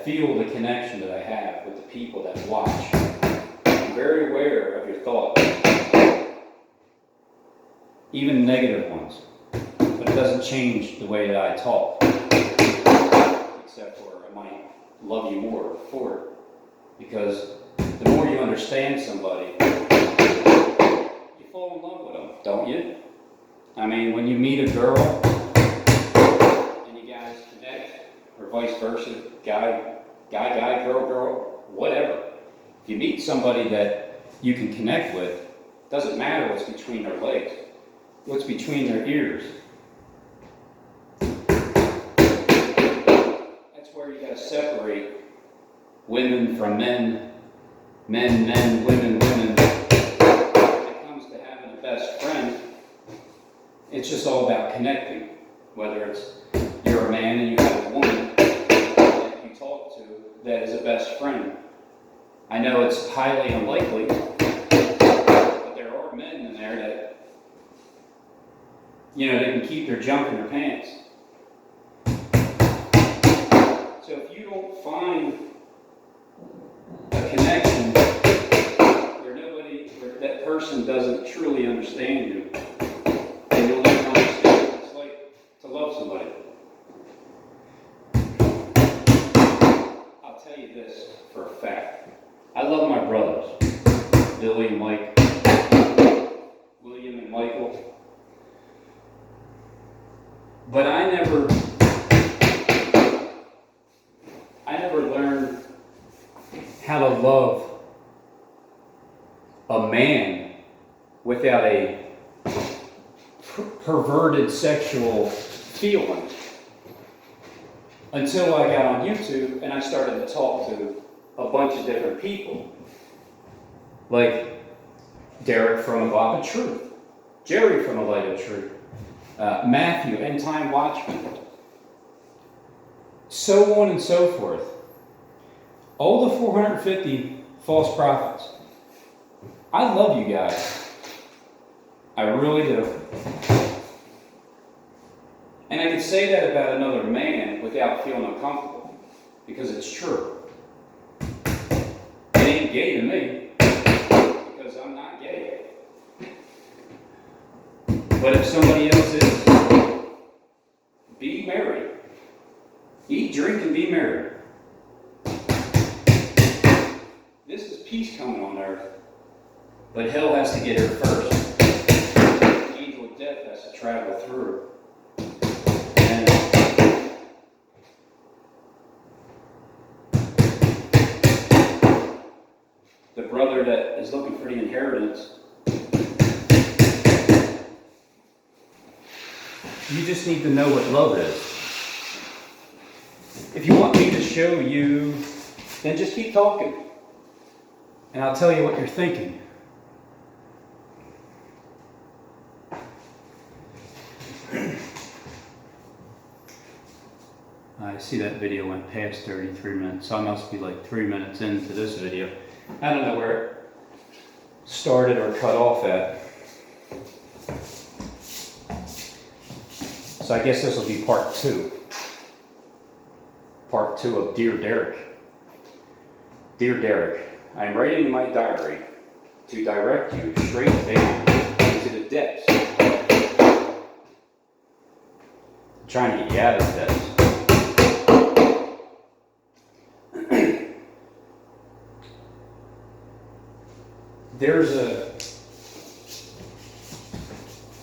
feel the connection that I have with the people that watch. I'm very aware of your thoughts, even negative ones, but it doesn't change the way that I talk, except for I might love you more for it, because the more you understand somebody, you fall in love with them, don't you? I mean, when you meet a girl and you guys connect, or vice versa, guy, girl, whatever. If you meet somebody that you can connect with, it doesn't matter what's between their legs, what's between their ears. That's where you got to separate women from men, women. When it comes to having a best friend, it's just all about connecting. Whether it's you're a man and you have a woman that you talk to that is a best friend. I know it's highly unlikely, but there are men in there that, you know, they can keep their junk in their pants. So if you don't find a connection where that person doesn't truly understand you, then you'll never understand what it's like to love somebody. I'll tell you this for a fact. I love my brothers, Billy and Mike, William and Michael, but I never learned how to love a man without a perverted sexual feeling until I got on YouTube and I started to talk to a bunch of different people, like Derek from A Glob of Truth, Jerry from A Light of Truth, Matthew, End Time Watchman, so on and so forth. All the 450 false prophets. I love you guys. I really do. And I can say that about another man without feeling uncomfortable, because it's true. It ain't gay to me, because I'm not gay. But if somebody else is, be merry. Eat, drink, and be merry. This is peace coming on earth, but hell has to get here first. The angel of death has to travel through. And the brother that is looking for the inheritance, you just need to know what love is. If you want me to show you, then just keep talking. And I'll tell you what you're thinking. I see that video went past 33 minutes, so I must be like 3 minutes into this video. I don't know where it started or cut off at. So I guess this will be part 2. Part 2 of Dear Derek. Dear Derek, I am writing in my diary to direct you straight down into the depths. I'm trying to get you out of the depths.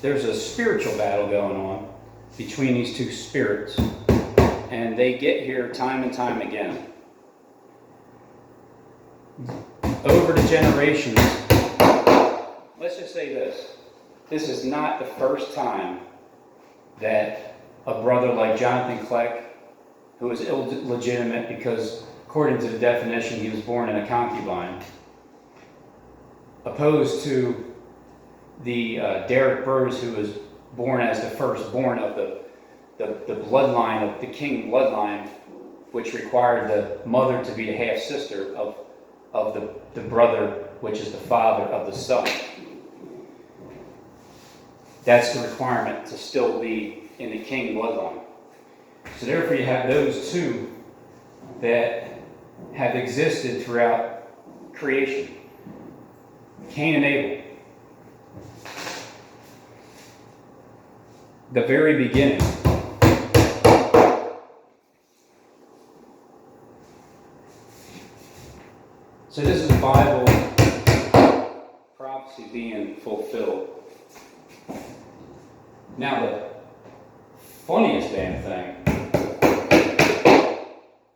There's a spiritual battle going on between these two spirits, and they get here time and time again. Over the generations, let's just say this. This is not the first time that a brother like Jonathan Kleck, who is illegitimate because, according to the definition, he was born in a concubine, opposed to the Derek Burrs, who was born as the firstborn of the bloodline, of the king bloodline, which required the mother to be the half-sister of the brother, which is the father of the son. That's the requirement to still be in the king bloodline. So therefore you have those two that have existed throughout creation. Cain and Abel. The very beginning. So this is Bible prophecy being fulfilled. Now the funniest damn thing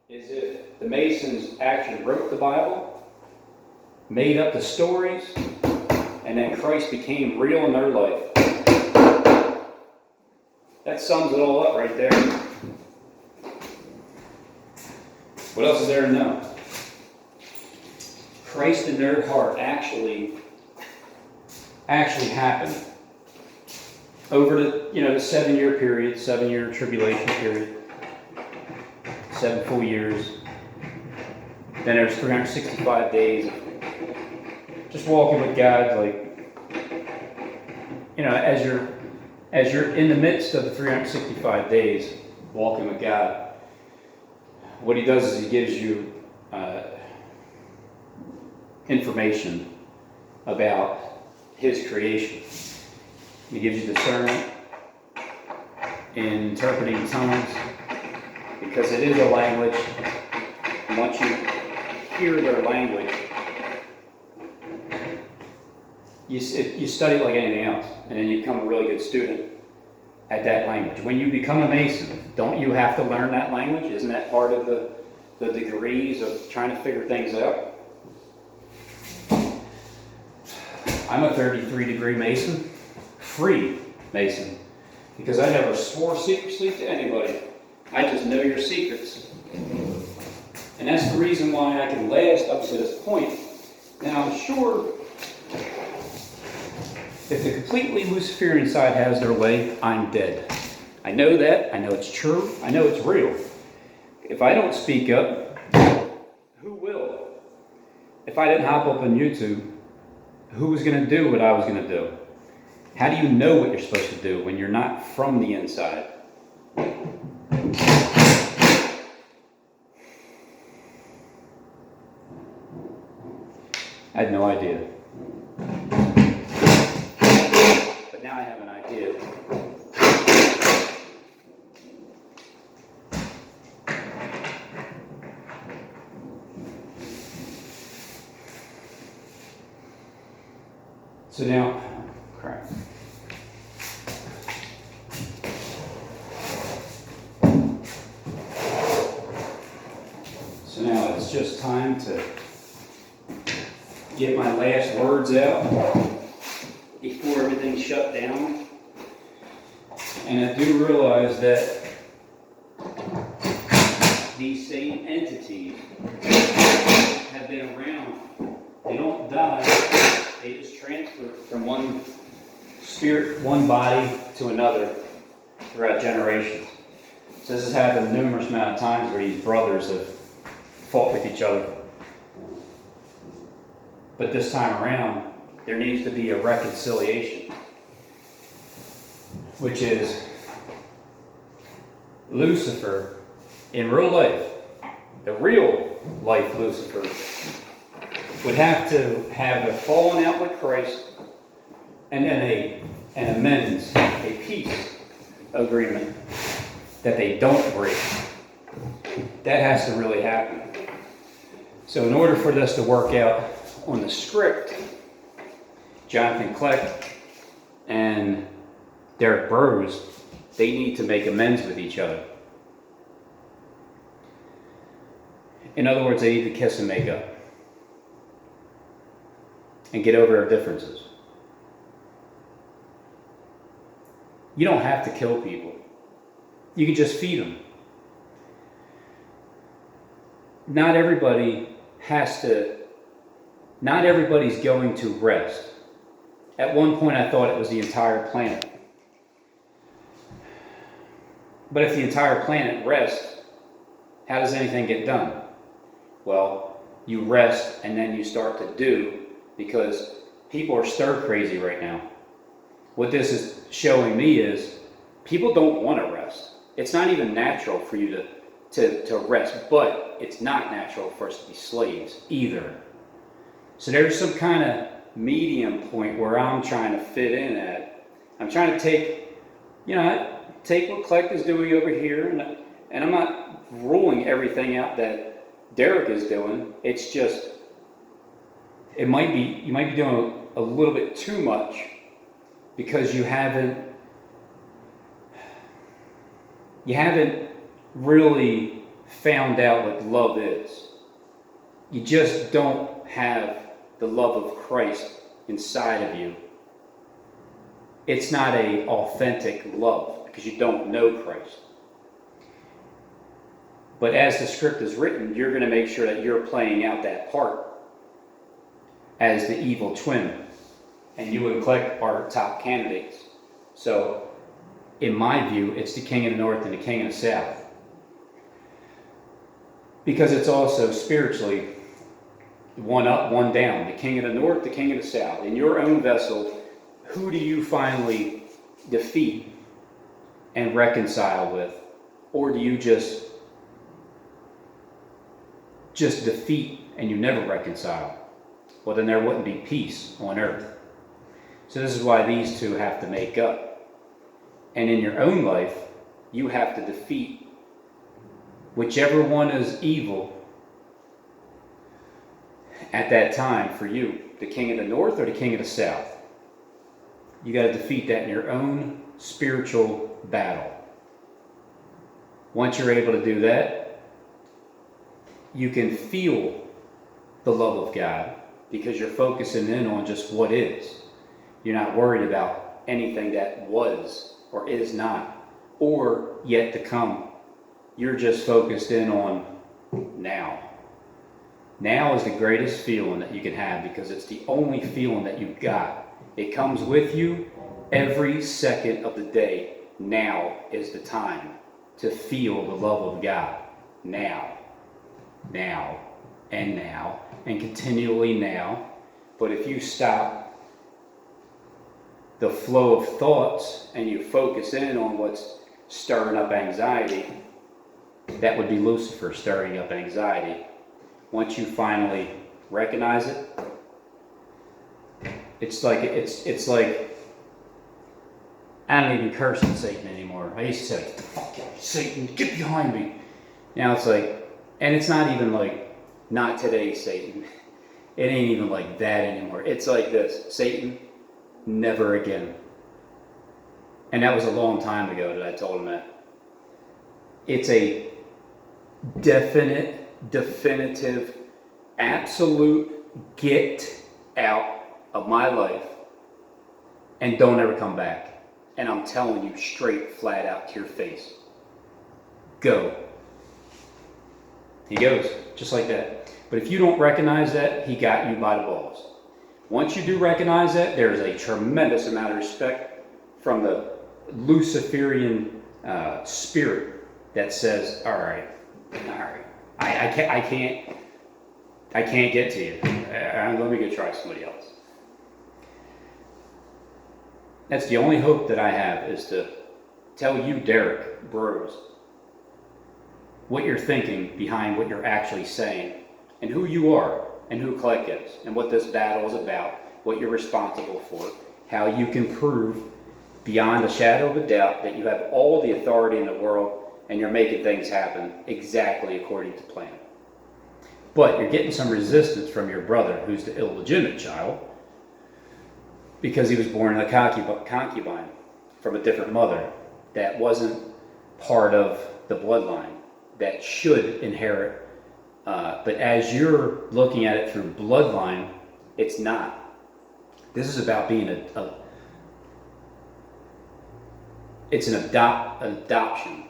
is if the Masons actually wrote the Bible, made up the stories, and then Christ became real in their life. That sums it all up right there. What else is there to know? Christ in their heart actually happened over the 7-year period, 7-year tribulation period, 7 full years. Then there's 365 days of just walking with God, as you're in the midst of the 365 days walking with God. What he does is he gives you information about his creation. He gives you discernment in interpreting tongues, because it is a language. And once you hear their language, you study it like anything else, and then you become a really good student at that language. When you become a Mason, don't you have to learn that language? Isn't that part of the degrees of trying to figure things out? I'm a 33-degree Mason, free Mason, because I never swore secrecy to anybody. I just know your secrets. And that's the reason why I can last up to this point. Now, I'm sure if the completely Luciferian side has their way, I'm dead. I know that. I know it's true. I know it's real. If I don't speak up, who will? If I didn't hop up on YouTube, who was going to do what I was going to do? How do you know what you're supposed to do when you're not from the inside? I had no idea. But now I have an idea. So now, crap. So now it's just time to get my last words out before everything's shut down. And I do realize that these same entities have been around. They don't die. They just transfer from one spirit, one body to another throughout generations. So this has happened numerous amount of times where these brothers have fought with each other. But this time around, there needs to be a reconciliation, which is Lucifer in real life, the real life Lucifer, would have to have a falling out with Christ and then an amends, a peace agreement that they don't break. That has to really happen. So in order for this to work out on the script, Jonathan Kleck and Derek Burrows, they need to make amends with each other. In other words, they need to kiss and make up and get over their differences. You don't have to kill people. You can just feed them. Not everybody's going to rest. At one point I thought it was the entire planet. But if the entire planet rests, how does anything get done? Well, you rest and then you start to do, because people are stir crazy right now. What this is showing me is people don't want to rest. It's not even natural for you to rest, but it's not natural for us to be slaves either. So there's some kind of medium point where I'm trying to fit in at. I'm trying to take what Kleck is doing over here, and I'm not ruling everything out that Derek is doing. It's just, you might be doing a little bit too much because you haven't really found out what love is. You just don't have the love of Christ inside of you. It's not an authentic love because you don't know Christ. But as the script is written, you're going to make sure that you're playing out that part as the evil twin. And you and Kleck are top candidates. So, in my view, it's the king of the north and the king of the south. Because it's also spiritually one up, one down. The king of the north, the king of the south. In your own vessel, who do you finally defeat and reconcile with? Or do you just defeat and you never reconcile? Well, then there wouldn't be peace on earth. So this is why these two have to make up. And in your own life, you have to defeat whichever one is evil at that time for you. The king of the north or the king of the south. You got to defeat that in your own spiritual battle. Once you're able to do that, you can feel the love of God because you're focusing in on just what is. You're not worried about anything that was or is not or yet to come. You're just focused in on now. Now is the greatest feeling that you can have because it's the only feeling that you've got. It comes with you every second of the day. Now is the time to feel the love of God. Now, and continually now. But if you stop the flow of thoughts and you focus in on what's stirring up anxiety, that would be Lucifer stirring up anxiety. Once you finally recognize it, it's like I don't even curse at Satan anymore. I used to say, "Get the fuck out, Satan! Get behind me!" Now it's like, and it's not even like, not today, Satan. It ain't even like that anymore. It's like this: Satan, never again. And that was a long time ago that I told him that. It's a definitive, absolute get out of my life and don't ever come back. And I'm telling you straight, flat out to your face. Go. He goes, just like that. But if you don't recognize that, he got you by the balls. Once you do recognize that, there is a tremendous amount of respect from the Luciferian spirit that says, all right, I can't get to you. Let me go try somebody else. That's the only hope that I have, is to tell you, Derek, bros, what you're thinking behind what you're actually saying, and who you are, and who Kleck is, and what this battle is about, what you're responsible for, how you can prove beyond a shadow of a doubt that you have all the authority in the world and you're making things happen exactly according to plan. But you're getting some resistance from your brother, who's the illegitimate child, because he was born in a concubine from a different mother that wasn't part of the bloodline that should inherit. But as you're looking at it through bloodline, it's not. This is about being it's an adoption.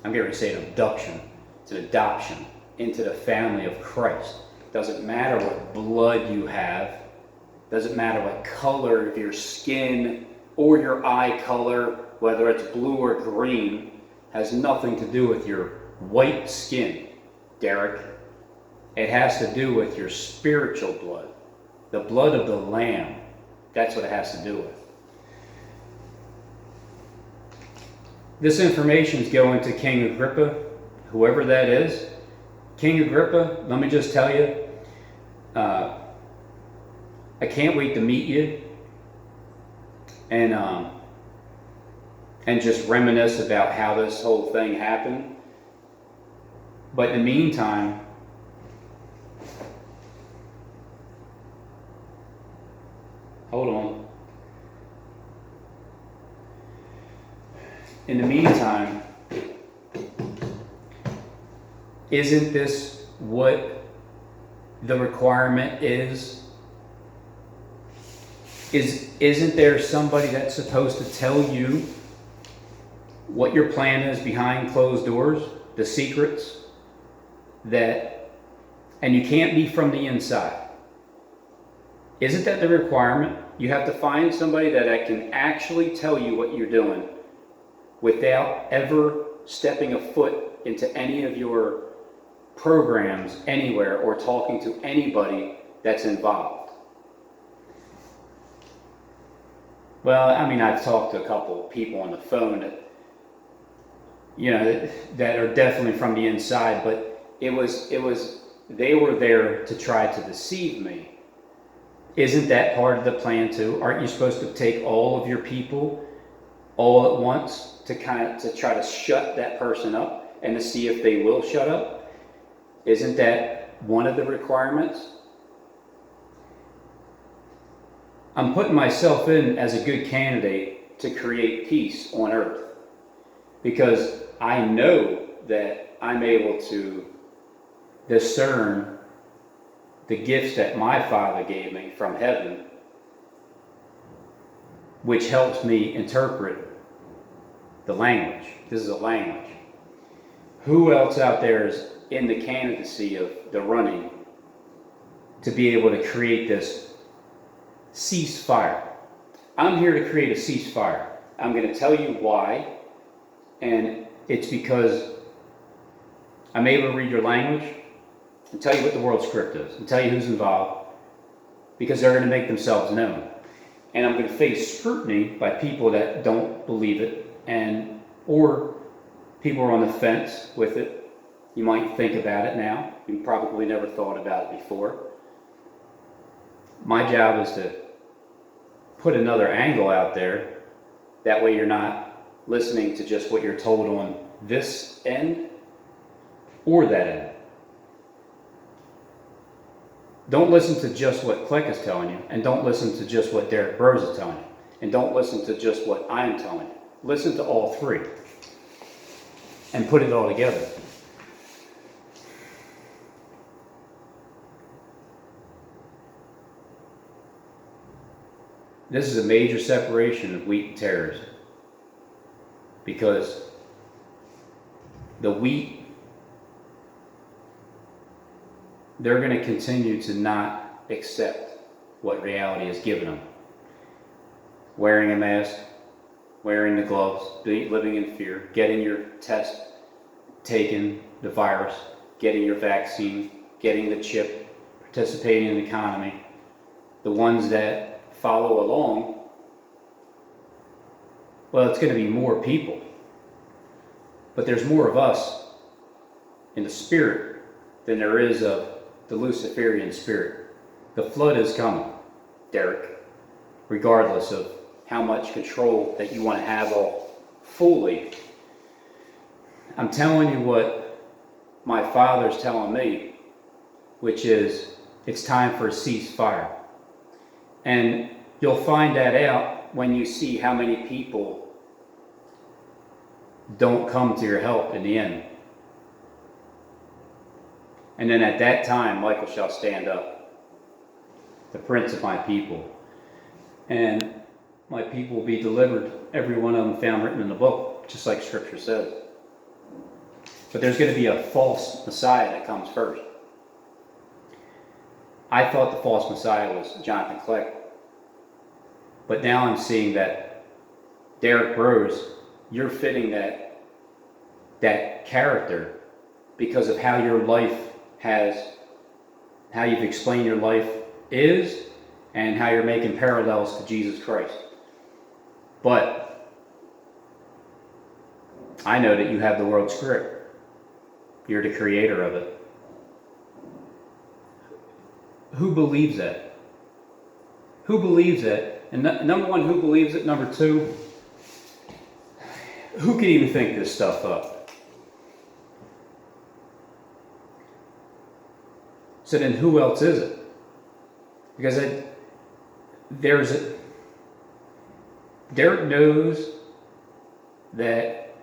I'm going to say an abduction. It's an adoption into the family of Christ. Doesn't matter what blood you have. Doesn't matter what color of your skin or your eye color, whether it's blue or green, has nothing to do with your white skin, Derek. It has to do with your spiritual blood, the blood of the Lamb. That's what it has to do with. This information is going to King Agrippa, whoever that is. King Agrippa, let me just tell you, I can't wait to meet you and just reminisce about how this whole thing happened. But in the meantime, hold on. In the meantime, isn't this what the requirement is? Isn't there somebody that's supposed to tell you what your plan is behind closed doors, the secrets, and you can't be from the inside? Isn't that the requirement? You have to find somebody that can actually tell you what you're doing without ever stepping a foot into any of your programs anywhere or talking to anybody that's involved. Well, I mean, I've talked to a couple of people on the phone that are definitely from the inside, but they were there to try to deceive me. Isn't that part of the plan too? Aren't you supposed to take all of your people all at once to try to shut that person up and to see if they will shut up? Isn't that one of the requirements? I'm putting myself in as a good candidate to create peace on earth, because I know that I'm able to discern the gifts that my Father gave me from heaven, which helps me interpret the language. This is a language. Who else out there is in the candidacy of the running to be able to create this ceasefire? I'm here to create a ceasefire. I'm going to tell you why, and it's because I'm able to read your language and tell you what the world script is and tell you who's involved, because they're going to make themselves known. And I'm going to face scrutiny by people that don't believe it, or people are on the fence with it. You might think about it now. You probably never thought about it before. My job is to put another angle out there. That way you're not listening to just what you're told on this end or that end. Don't listen to just what Click is telling you, and don't listen to just what Derek Rose is telling you, and don't listen to just what I'm telling you. Listen to all three and put it all together. This is a major separation of wheat and tares, because the wheat, they're going to continue to not accept what reality has given them. Wearing a mask, wearing the gloves, living in fear, getting your test taken, the virus, getting your vaccine, getting the chip, participating in the economy. The ones that follow along, well, it's going to be more people. But there's more of us in the spirit than there is of the Luciferian spirit. The flood is coming, Derek, regardless of how much control that you want to have all fully. I'm telling you what my Father's telling me, which is it's time for a ceasefire. And you'll find that out when you see how many people don't come to your help in the end. And then at that time, Michael shall stand up, the prince of my people. And my people will be delivered, every one of them found written in the book, just like Scripture says. But there's going to be a false Messiah that comes first. I thought the false Messiah was Jonathan Kleck. But now I'm seeing that Derek Rose, you're fitting that character because of how your life how you've explained your life is, and how you're making parallels to Jesus Christ. But I know that you have the world script. You're the creator of it. who believes that? Who believes that? And number one, who believes it? Number two, who could even think this stuff up? So then who else is it? Because Derek knows that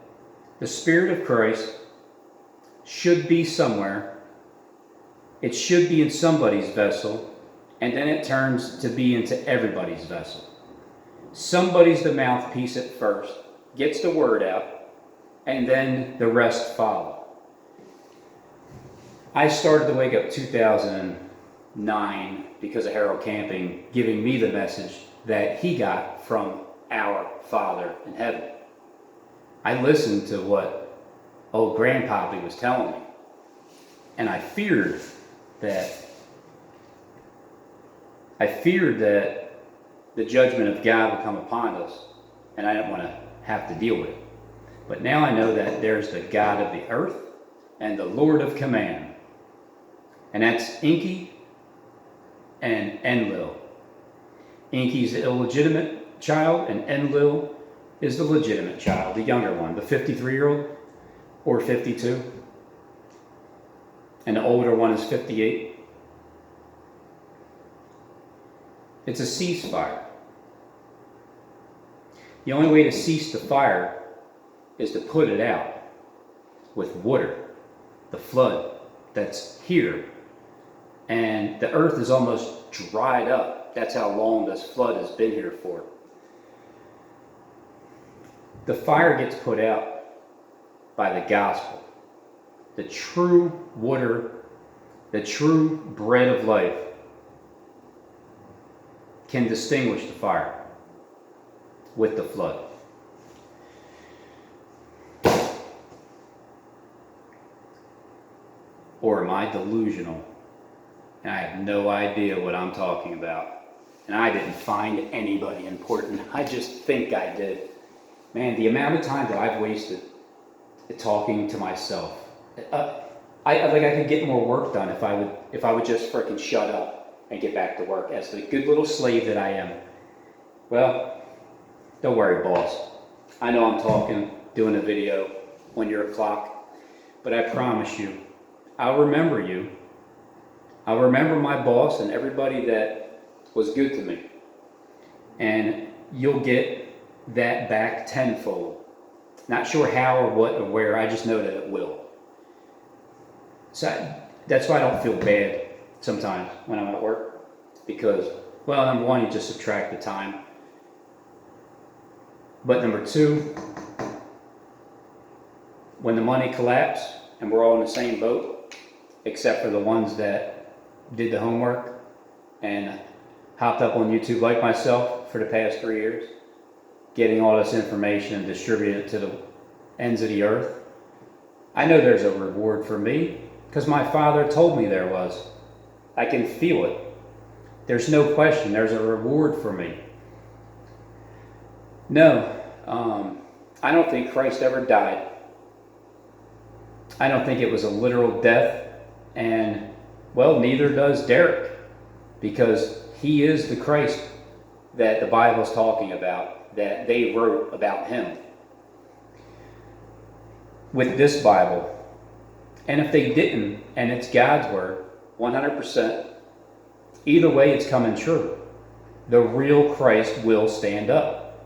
the Spirit of Christ should be somewhere. It should be in somebody's vessel, and then it turns to be into everybody's vessel. Somebody's the mouthpiece at first, gets the word out, and then the rest follow. I started to wake up 2009 because of Harold Camping giving me the message that he got from our Father in heaven. I listened to what old Grandpappy was telling me, and I feared that the judgment of God would come upon us, and I didn't want to have to deal with it. But now I know that there's the God of the earth and the Lord of command, and that's Enki and Enlil. Enki's the illegitimate child, and Enlil is the legitimate child, the younger one, the 53-year-old or 52, and the older one is 58. It's a ceasefire. The only way to cease the fire is to put it out with water, the flood that's here. And the earth is almost dried up. That's how long this flood has been here for. The fire gets put out by the gospel. The true water, the true bread of life can distinguish the fire with the flood. Or am I delusional? And I have no idea what I'm talking about. And I didn't find anybody important. I just think I did. Man, the amount of time that I've wasted talking to myself. I could get more work done if I would just frickin' shut up and get back to work as the good little slave that I am. Well, don't worry, boss. I know I'm talking, doing a video on your clock, but I promise you, I'll remember you. I'll remember my boss and everybody that was good to me. And you'll get that back tenfold. Not sure how or what or where, I just know that it will. So that's why I don't feel bad sometimes when I'm at work. Because, well, number one, you just subtract the time. But number two, when the money collapsed and we're all in the same boat, except for the ones that did the homework and hopped up on YouTube like myself for the past 3 years, getting all this information and distributing it to the ends of the earth. I know there's a reward for me because my Father told me there was. I can feel it. There's no question there's a reward for me. No, I don't think Christ ever died. I don't think it was a literal death, and well, neither does Derek, because he is the Christ that the Bible's talking about, that they wrote about him with this Bible. And if they didn't, and it's God's word, 100%, either way it's coming true. The real Christ will stand up.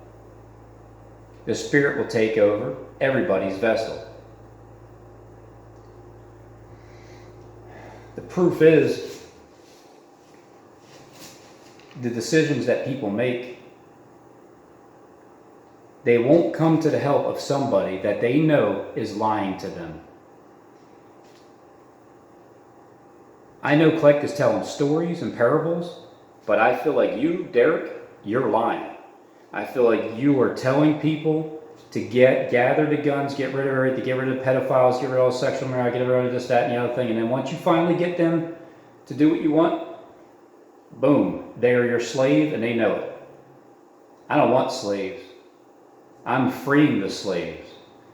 The Spirit will take over everybody's vessel. The proof is the decisions that people make, they won't come to the help of somebody that they know is lying to them. I know Kleck is telling stories and parables, but I feel like you, Derek, you're lying. I feel like you are telling people to gather the guns, get rid of everything, get rid of pedophiles, get rid of all sexual morality, get rid of this, that, and the other thing. And then once you finally get them to do what you want, boom, they are your slave and they know it. I don't want slaves. I'm freeing the slaves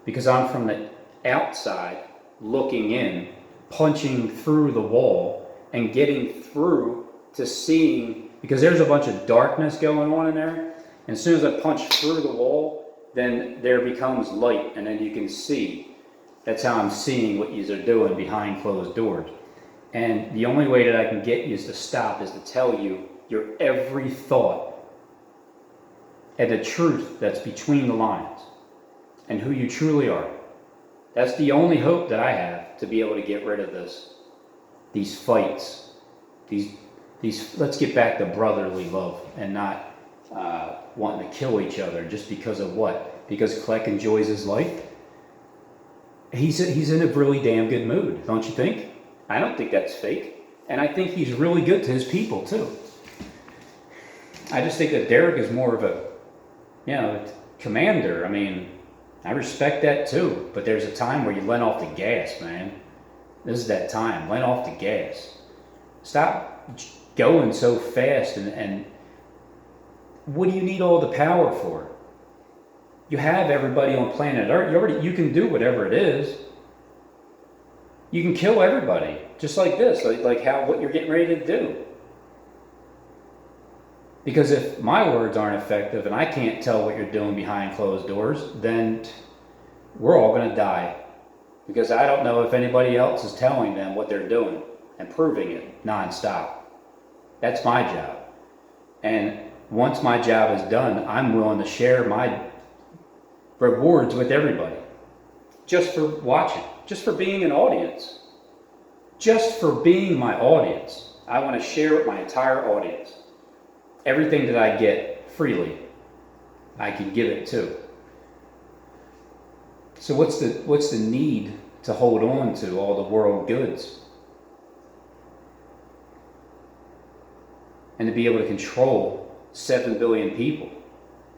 because I'm from the outside looking in, punching through the wall and getting through to seeing, because there's a bunch of darkness going on in there. And as soon as I punch through the wall, then there becomes light, and then you can see. That's how I'm seeing what you are doing behind closed doors. And the only way that I can get you to stop is to tell you your every thought and the truth that's between the lines and who you truly are. That's the only hope that I have to be able to get rid of these fights, these. Let's get back to brotherly love and not wanting to kill each other just because of what? Because Kleck enjoys his life. He's in a really damn good mood, don't you think? I don't think that's fake, and I think he's really good to his people too. I just think that Derek is more of a, commander. I mean, I respect that too, but there's a time where you let off the gas, man. This is that time. Let off the gas. Stop going so fast, and what do you need all the power for? You have everybody on planet Earth. You can do whatever it is. You can kill everybody, just like this, like what you're getting ready to do. Because if my words aren't effective and I can't tell what you're doing behind closed doors, then we're all going to die. Because I don't know if anybody else is telling them what they're doing and proving it nonstop. That's my job. And once my job is done, I'm willing to share my rewards with everybody. Just for watching. Just for being an audience. Just for being my audience. I want to share with my entire audience. Everything that I get freely, I can give it too. So what's the need to hold on to all the world goods? And to be able to control 7 billion people.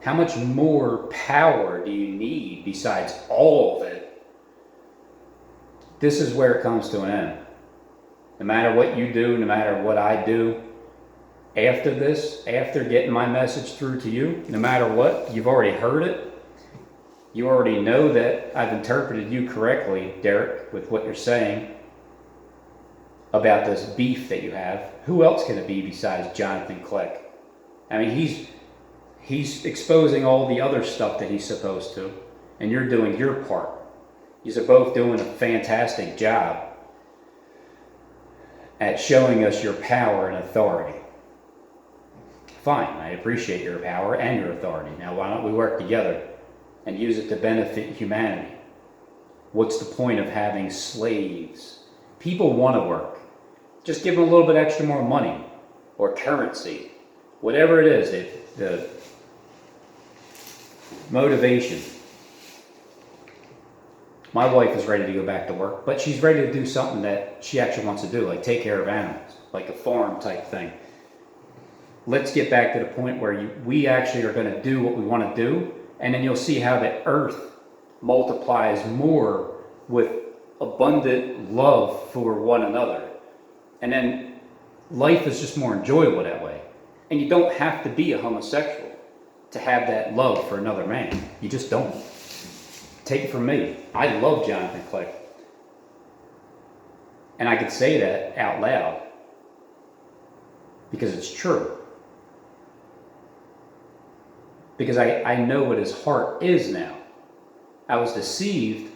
How much more power do you need besides all of it? This is where it comes to an end. No matter what you do, no matter what I do, after this, after getting my message through to you, no matter what, you've already heard it. You already know that I've interpreted you correctly, Derek, with what you're saying about this beef that you have. Who else can it be besides Jonathan Kleck? I mean, he's exposing all the other stuff that he's supposed to, and you're doing your part. You're both doing a fantastic job at showing us your power and authority. Fine, I appreciate your power and your authority. Now why don't we work together and use it to benefit humanity? What's the point of having slaves? People want to work. Just give them a little bit extra more money or currency. Whatever it is, the motivation. My wife is ready to go back to work, but she's ready to do something that she actually wants to do, like take care of animals, like a farm type thing. Let's get back to the point where we actually are going to do what we want to do, and then you'll see how the earth multiplies more with abundant love for one another. And then life is just more enjoyable that way. And you don't have to be a homosexual to have that love for another man. You just don't. Take it from me. I love Jonathan Kleck. And I could say that out loud because it's true. Because I know what his heart is now. I was deceived,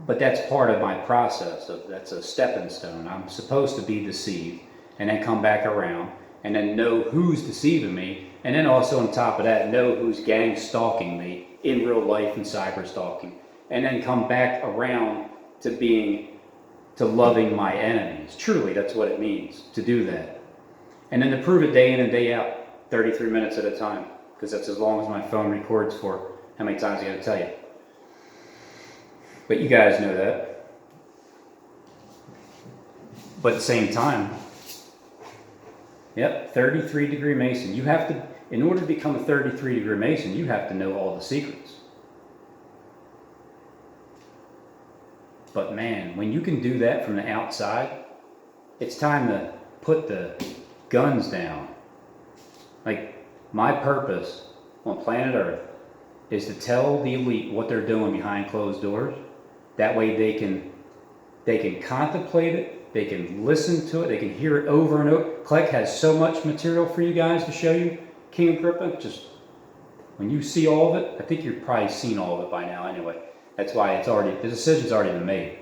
but that's part of my process. That's a stepping stone. I'm supposed to be deceived and then come back around and then know who's deceiving me, and then also on top of that, know who's gang stalking me in real life and cyber stalking, and then come back around to loving my enemies. Truly, that's what it means to do that. And then to prove it day in and day out, 33 minutes at a time, because that's as long as my phone records for. How many times I gotta tell you? But you guys know that. But at the same time, yep, 33-degree Mason. You have to, in order to become a 33-degree Mason, you have to know all the secrets. But man, when you can do that from the outside, it's time to put the guns down. Like, my purpose on planet Earth is to tell the elite what they're doing behind closed doors. That way they can contemplate it they can listen to it, they can hear it over and over. Clegg has so much material for you guys to show you. King Agrippa, just when you see all of it, I think you've probably seen all of it by now anyway. That's why the decision's already been made.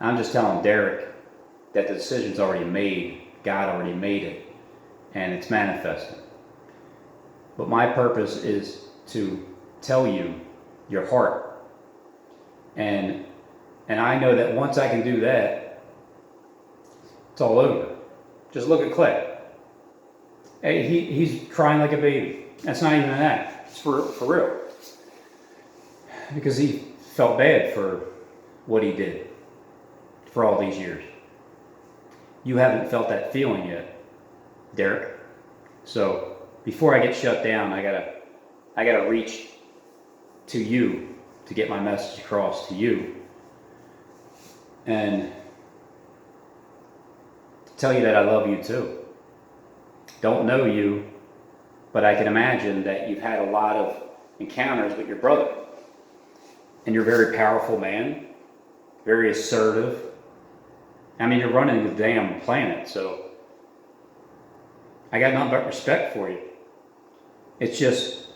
I'm just telling Derek that the decision's already made. God already made it, and it's manifesting. But my purpose is to tell you your heart. And I know that once I can do that, it's all over. Just look at Clay. Hey, he's crying like a baby. That's not even an act. It's for real. Because he felt bad for what he did for all these years. You haven't felt that feeling yet, Derek. So before I get shut down, I gotta reach to you to get my message across to you, and tell you that I love you too. Don't know you, but I can imagine that you've had a lot of encounters with your brother, and you're a very powerful man, very assertive. I mean, you're running the damn planet, so I got nothing but respect for you. It's just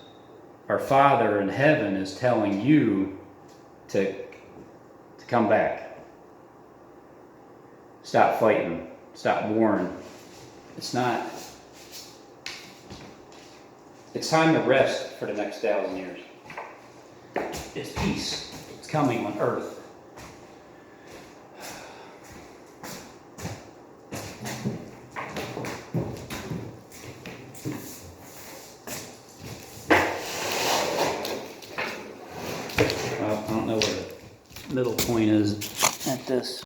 our Father in heaven is telling you to come back. Stop fighting. Stop warring. It's time to rest for the next 1,000 years. It's peace. It's coming on earth. I don't know where the middle point is at this.